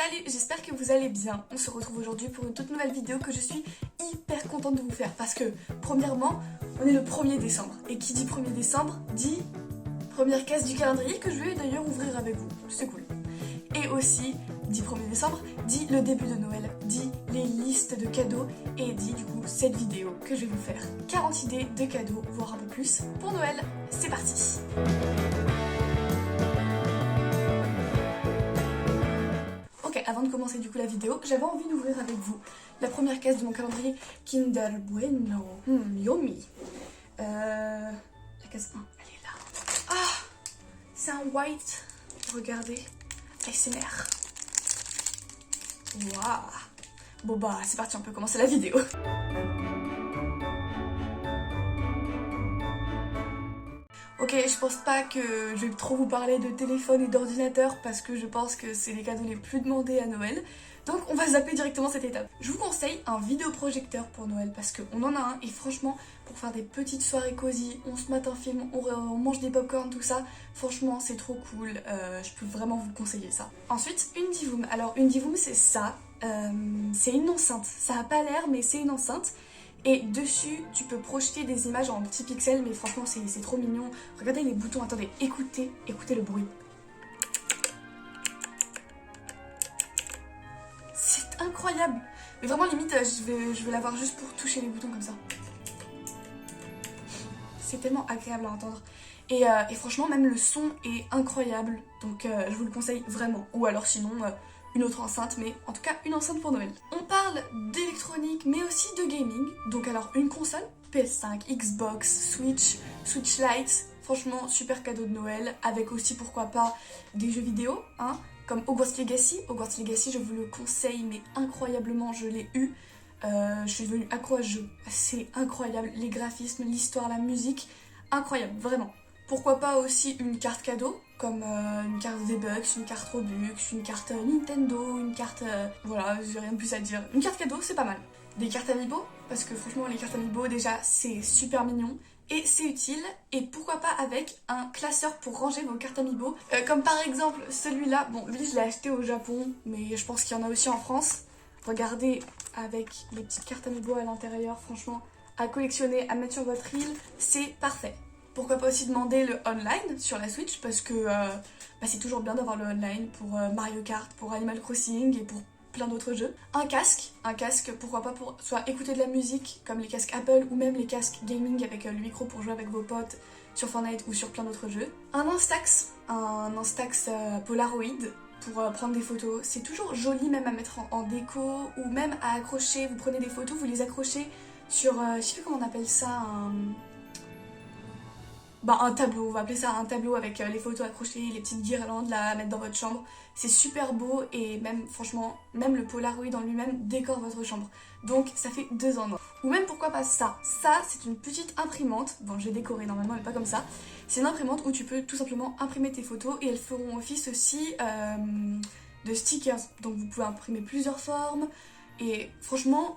Salut, j'espère que vous allez bien. On se retrouve aujourd'hui pour une toute nouvelle vidéo que je suis hyper contente de vous faire parce que, premièrement, on est le 1er décembre. Et qui dit 1er décembre dit première case du calendrier que je vais d'ailleurs ouvrir avec vous. C'est cool. Et aussi, dit 1er décembre, dit le début de Noël, dit les listes de cadeaux et dit du coup cette vidéo que je vais vous faire. 40 idées de cadeaux, voire un peu plus, pour Noël. C'est parti! Ok, avant de commencer du coup la vidéo, j'avais envie d'ouvrir avec vous la première case de mon calendrier Kinder Bueno. Yummy. La case 1, elle est là. Ah, c'est un white. Regardez. ASMR. Waouh. Bon bah, c'est parti, on peut commencer la vidéo. Ok, je pense pas que je vais trop vous parler de téléphone et d'ordinateur parce que je pense que c'est les cadeaux les plus demandés à Noël. Donc on va zapper directement cette étape. Je vous conseille un vidéoprojecteur pour Noël parce qu'on en a un et franchement, pour faire des petites soirées cosy, on se mate un film, on mange des popcorn, tout ça, franchement c'est trop cool, je peux vraiment vous conseiller ça. Ensuite, une Divoom. Alors une Divoom c'est ça, c'est une enceinte, ça a pas l'air mais c'est une enceinte. Et dessus, tu peux projeter des images en petits pixels, mais franchement, c'est trop mignon. Regardez les boutons, attendez, écoutez le bruit. C'est incroyable. Mais vraiment, limite, je vais l'avoir juste pour toucher les boutons comme ça. C'est tellement agréable à entendre. Et franchement, même le son est incroyable. Donc, je vous le conseille vraiment. Ou alors sinon... une autre enceinte, mais en tout cas une enceinte pour Noël. On parle d'électronique, mais aussi de gaming. Donc alors une console, PS5, Xbox, Switch Lite. Franchement, super cadeau de Noël, avec aussi pourquoi pas des jeux vidéo, hein, comme Hogwarts Legacy. Hogwarts Legacy, je vous le conseille, mais incroyablement, je l'ai eu. Je suis devenue accro à ce jeu. C'est incroyable, les graphismes, l'histoire, la musique, incroyable, vraiment. Pourquoi pas aussi une carte cadeau, comme une carte V-Bucks, une carte Robux, une carte Nintendo, une carte... voilà, j'ai rien de plus à dire. Une carte cadeau, c'est pas mal. Des cartes Amiibo, parce que franchement, les cartes Amiibo, déjà, c'est super mignon. Et c'est utile, et pourquoi pas avec un classeur pour ranger vos cartes Amiibo. Comme par exemple celui-là, bon, lui je l'ai acheté au Japon, mais je pense qu'il y en a aussi en France. Regardez, avec les petites cartes Amiibo à l'intérieur, franchement, à collectionner, à mettre sur votre île, c'est parfait. Pourquoi pas aussi demander le online sur la Switch parce que c'est toujours bien d'avoir le online pour Mario Kart, pour Animal Crossing et pour plein d'autres jeux. Un casque, pourquoi pas pour soit écouter de la musique comme les casques Apple ou même les casques gaming avec le micro pour jouer avec vos potes sur Fortnite ou sur plein d'autres jeux. Un Instax Polaroid pour prendre des photos. C'est toujours joli même à mettre en déco ou même à accrocher. Vous prenez des photos, vous les accrochez sur, je sais plus comment on appelle ça, un tableau, on va appeler ça un tableau avec les photos accrochées, les petites guirlandes là à mettre dans votre chambre. C'est super beau et même franchement, même le Polaroid en lui-même décore votre chambre. Donc ça fait 2 en 1. Ou même pourquoi pas ça. Ça c'est une petite imprimante, bon je vais décorer normalement mais pas comme ça. C'est une imprimante où tu peux tout simplement imprimer tes photos et elles feront office aussi de stickers. Donc vous pouvez imprimer plusieurs formes et franchement,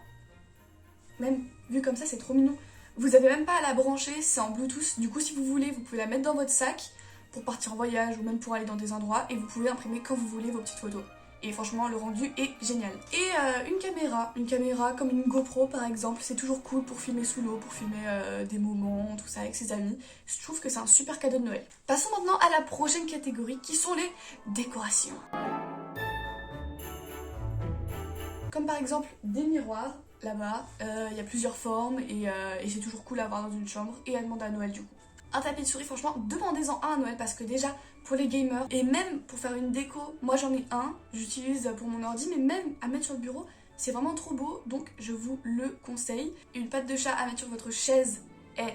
même vu comme ça c'est trop mignon. Vous avez même pas à la brancher, c'est en Bluetooth, du coup si vous voulez, vous pouvez la mettre dans votre sac pour partir en voyage ou même pour aller dans des endroits et vous pouvez imprimer quand vous voulez vos petites photos. Et franchement, le rendu est génial. Et une caméra comme une GoPro par exemple, c'est toujours cool pour filmer sous l'eau, pour filmer des moments, tout ça avec ses amis. Je trouve que c'est un super cadeau de Noël. Passons maintenant à la prochaine catégorie qui sont les décorations. Comme par exemple des miroirs. Là-bas, il y a plusieurs formes et c'est toujours cool à avoir dans une chambre et à demander à Noël du coup. Un tapis de souris, franchement, demandez-en un à Noël parce que déjà, pour les gamers et même pour faire une déco, moi j'en ai un, j'utilise pour mon ordi, mais même à mettre sur le bureau, c'est vraiment trop beau, donc je vous le conseille. Une patte de chat à mettre sur votre chaise,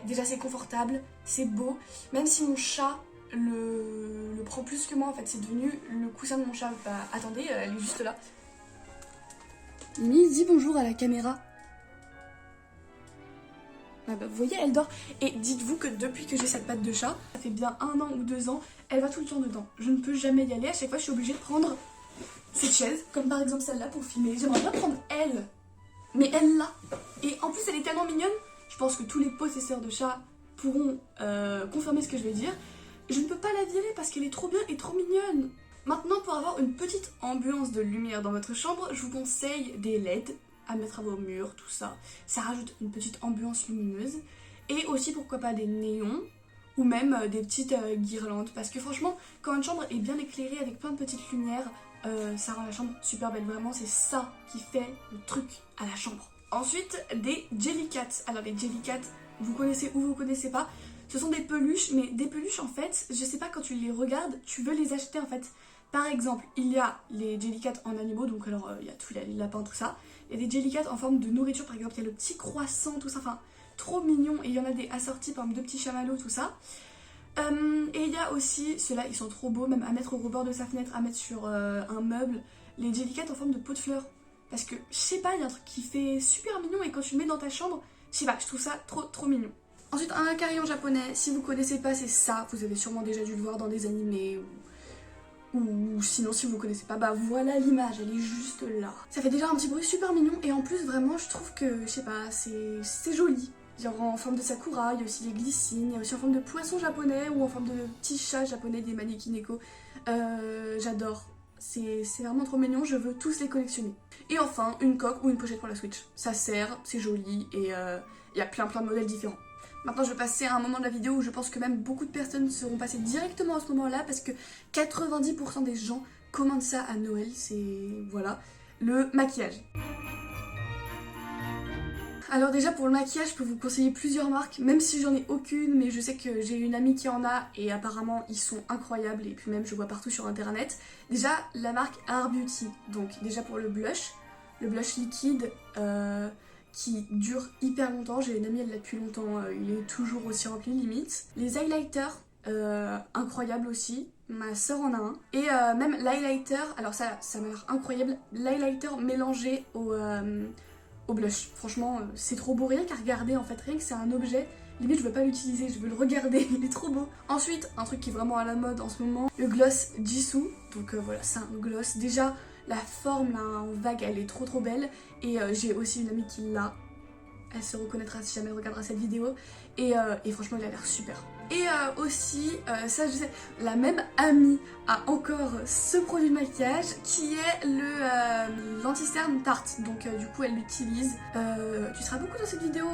déjà c'est confortable, c'est beau, même si mon chat le prend plus que moi en fait, c'est devenu le coussin de mon chat. Bah attendez, elle est juste là. Mimi, dis bonjour à la caméra. Ah bah, vous voyez, elle dort. Et dites-vous que depuis que j'ai cette patte de chat, ça fait bien 1 an ou 2 ans, elle va tout le temps dedans. Je ne peux jamais y aller. À chaque fois, je suis obligée de prendre cette chaise, comme par exemple celle-là pour filmer. J'aimerais bien prendre elle, mais elle là. Et en plus, elle est tellement mignonne. Je pense que tous les possesseurs de chats pourront confirmer ce que je vais dire. Je ne peux pas la virer parce qu'elle est trop bien et trop mignonne. Maintenant, pour avoir une petite ambiance de lumière dans votre chambre, je vous conseille des LED à mettre à vos murs, tout ça. Ça rajoute une petite ambiance lumineuse. Et aussi, pourquoi pas, des néons ou même des petites guirlandes. Parce que franchement, quand une chambre est bien éclairée avec plein de petites lumières, ça rend la chambre super belle. Vraiment, c'est ça qui fait le truc à la chambre. Ensuite, des Jellycats. Alors les Jellycats, vous connaissez ou vous connaissez pas. Ce sont des peluches, mais des peluches en fait, je sais pas, quand tu les regardes, tu veux les acheter en fait. Par exemple, il y a les Jellycats en animaux, donc alors il y a tous les lapins, tout ça. Il y a des Jellycats en forme de nourriture, par exemple, il y a le petit croissant, tout ça, enfin, trop mignon. Et il y en a des assortis, par exemple, de petits chamallows, tout ça. Et il y a aussi, ceux-là, ils sont trop beaux, même à mettre au rebord de sa fenêtre, à mettre sur un meuble, les Jellycats en forme de pot de fleurs. Parce que, je sais pas, il y a un truc qui fait super mignon et quand tu le mets dans ta chambre, je sais pas, je trouve ça trop mignon. Ensuite, un carillon japonais, si vous connaissez pas, c'est ça, vous avez sûrement déjà dû le voir dans des animés ou sinon si vous connaissez pas, bah voilà l'image, elle est juste là. Ça fait déjà un petit bruit super mignon et en plus vraiment je trouve que, je sais pas, c'est joli. Genre en forme de sakura, il y a aussi des glycines, il y a aussi en forme de poisson japonais ou en forme de petits chats japonais, des manekineko. J'adore. C'est vraiment trop mignon, je veux tous les collectionner. Et enfin, une coque ou une pochette pour la Switch. Ça sert, c'est joli et il y a plein de modèles différents. Maintenant, je vais passer à un moment de la vidéo où je pense que même beaucoup de personnes seront passées directement à ce moment-là parce que 90% des gens commandent ça à Noël, c'est... voilà, le maquillage. Alors déjà pour le maquillage, je peux vous conseiller plusieurs marques, même si j'en ai aucune, mais je sais que j'ai une amie qui en a et apparemment ils sont incroyables et puis même je vois partout sur internet. Déjà la marque Art Beauty, donc déjà pour le blush liquide qui dure hyper longtemps, j'ai une amie elle l'a depuis longtemps, il est toujours aussi rempli limite. Les highlighters, incroyables aussi, ma soeur en a un. Et même l'highlighter, alors ça m'a l'air incroyable, l'highlighter mélangé au blush. Franchement, c'est trop beau, rien qu'à regarder en fait, rien que c'est un objet. Limite, je veux pas l'utiliser, je veux le regarder, il est trop beau. Ensuite, un truc qui est vraiment à la mode en ce moment, le gloss Jisoo. Donc voilà, c'est un gloss. Déjà, la forme là, en vague, elle est trop belle. Et j'ai aussi une amie qui l'a. Elle se reconnaîtra si jamais elle regardera cette vidéo. Et franchement, il a l'air super. Et aussi, ça je sais, la même amie a encore ce produit de maquillage qui est l'anti-cerne Tarte. Donc du coup, elle l'utilise. Tu seras beaucoup dans cette vidéo,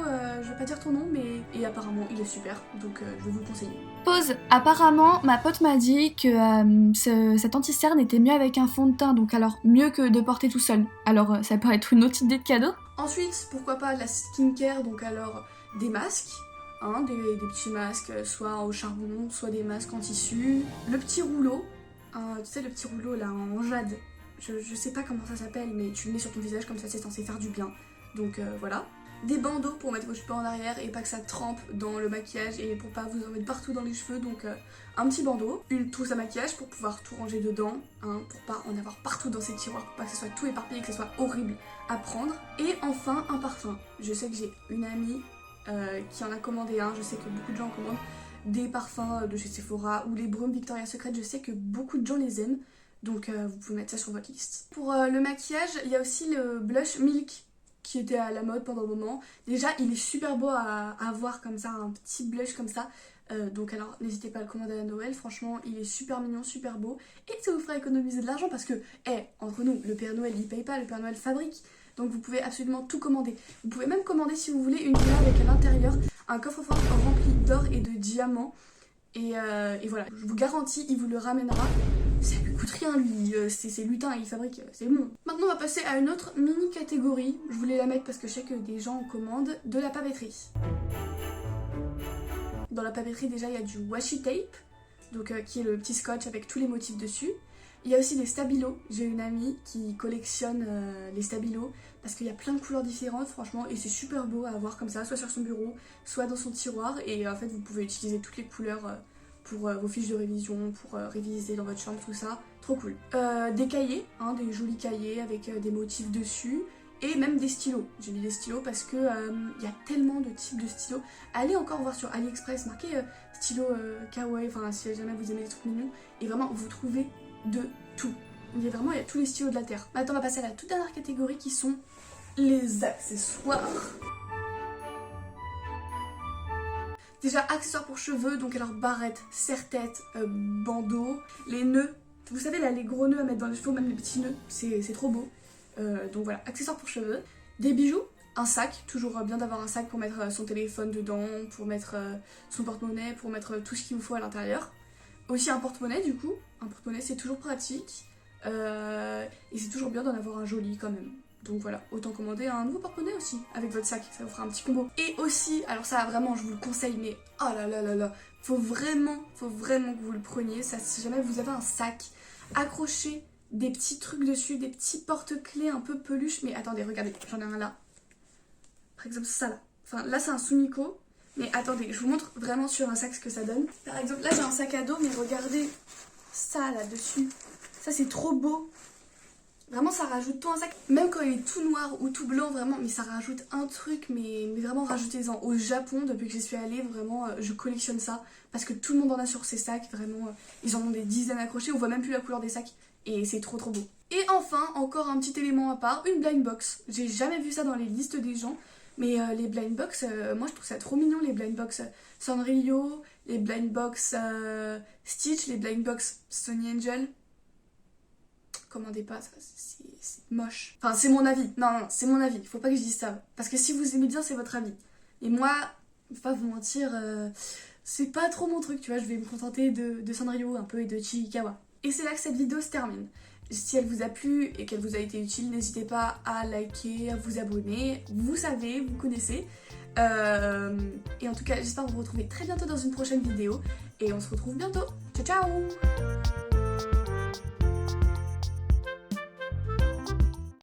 je vais pas dire ton nom, mais... Et apparemment, il est super, donc je vais vous le conseiller. Pause. Apparemment, ma pote m'a dit que cet anti-cerne était mieux avec un fond de teint, donc alors mieux que de porter tout seul. Alors ça peut être une autre idée de cadeau. Ensuite, pourquoi pas la skincare, donc alors des masques. Hein, des petits masques, soit au charbon, soit des masques en tissu. Le petit rouleau, tu sais le petit rouleau là en jade, je sais pas comment ça s'appelle, mais tu le mets sur ton visage comme ça, c'est censé faire du bien. Donc voilà. Des bandeaux pour mettre vos cheveux en arrière et pas que ça trempe dans le maquillage et pour pas vous en mettre partout dans les cheveux, donc un petit bandeau. Une trousse à maquillage pour pouvoir tout ranger dedans, hein, pour pas en avoir partout dans ces tiroirs, pour pas que ce soit tout éparpillé, que ce soit horrible à prendre. Et enfin un parfum. Je sais que j'ai une amie qui en a commandé un, je sais que beaucoup de gens en commandent des parfums de chez Sephora ou les brumes Victoria's Secret, je sais que beaucoup de gens les aiment, donc vous pouvez mettre ça sur votre liste. Pour le maquillage, il y a aussi le blush Milk qui était à la mode pendant un moment. Déjà, il est super beau à avoir comme ça, un petit blush comme ça. Donc alors n'hésitez pas à le commander à Noël, franchement il est super mignon, super beau et ça vous fera économiser de l'argent parce que, entre nous, le Père Noël il paye pas, le Père Noël fabrique. Donc vous pouvez absolument tout commander. Vous pouvez même commander si vous voulez une villa avec à l'intérieur un coffre-fort rempli d'or et de diamants. Et voilà, je vous garantis, il vous le ramènera. Ça lui coûte rien lui, c'est lutin, il fabrique, c'est bon. Maintenant on va passer à une autre mini catégorie. Je voulais la mettre parce que je sais que des gens en commandent, de la papeterie. Dans la papeterie déjà il y a du washi tape, donc qui est le petit scotch avec tous les motifs dessus. Il y a aussi des stabilos, j'ai une amie qui collectionne les stabilos parce qu'il y a plein de couleurs différentes franchement et c'est super beau à avoir comme ça, soit sur son bureau, soit dans son tiroir et en fait vous pouvez utiliser toutes les couleurs pour vos fiches de révision, pour réviser dans votre chambre, tout ça, trop cool. Des cahiers, hein, des jolis cahiers avec des motifs dessus et même des stylos. J'ai mis des stylos parce que y a tellement de types de stylos. Allez encore voir sur AliExpress, marquez stylo kawaii, enfin si jamais vous aimez les trucs mignons et vraiment vous trouvez de tout. Il y a tous les stylos de la terre. Maintenant on va passer à la toute dernière catégorie qui sont les accessoires. Déjà accessoires pour cheveux, donc alors barrettes, serre-tête, bandeaux, les nœuds. vous savez là, les gros nœuds à mettre dans les cheveux, même les petits nœuds, c'est trop beau. Donc voilà, accessoires pour cheveux, des bijoux, un sac, toujours bien d'avoir un sac pour mettre son téléphone dedans, pour mettre son porte-monnaie, pour mettre tout ce qu'il vous faut à l'intérieur. Aussi un porte-monnaie du coup, un porte-monnaie c'est toujours pratique, et c'est toujours bien d'en avoir un joli quand même. Donc voilà, autant commander un nouveau porte-monnaie aussi avec votre sac, ça vous fera un petit combo. Et aussi, alors ça vraiment je vous le conseille, mais oh là là là là, faut vraiment que vous le preniez, ça, si jamais vous avez un sac, accrochez des petits trucs dessus, des petits porte-clés un peu peluche, mais attendez, regardez, j'en ai un là. Par exemple ça là, enfin là c'est un Sumiko, mais attendez, je vous montre vraiment sur un sac ce que ça donne. Par exemple là j'ai un sac à dos, mais regardez ça là dessus, ça c'est trop beau. Vraiment ça rajoute tout un sac, même quand il est tout noir ou tout blanc vraiment, mais ça rajoute un truc, mais vraiment rajoutez-en. Au Japon, depuis que j'y suis allée, vraiment je collectionne ça, parce que tout le monde en a sur ses sacs, vraiment, ils en ont des dizaines accrochés, on voit même plus la couleur des sacs, et c'est trop beau. Et enfin, encore un petit élément à part, une blind box. J'ai jamais vu ça dans les listes des gens, mais les blind box, moi je trouve ça trop mignon, les blind box Sanrio, les blind box Stitch, les blind box Sony Angel. Commandez pas, ça c'est moche. Enfin c'est mon avis, non c'est mon avis, faut pas que je dise ça. Parce que si vous aimez bien c'est votre avis. Et moi, faut pas vous mentir, c'est pas trop mon truc, tu vois, je vais me contenter de Sanrio un peu et de Chiikawa. Et c'est là que cette vidéo se termine. Si elle vous a plu et qu'elle vous a été utile, n'hésitez pas à liker, à vous abonner, vous savez, vous connaissez. Et en tout cas j'espère vous retrouver très bientôt dans une prochaine vidéo. Et on se retrouve bientôt, ciao ciao.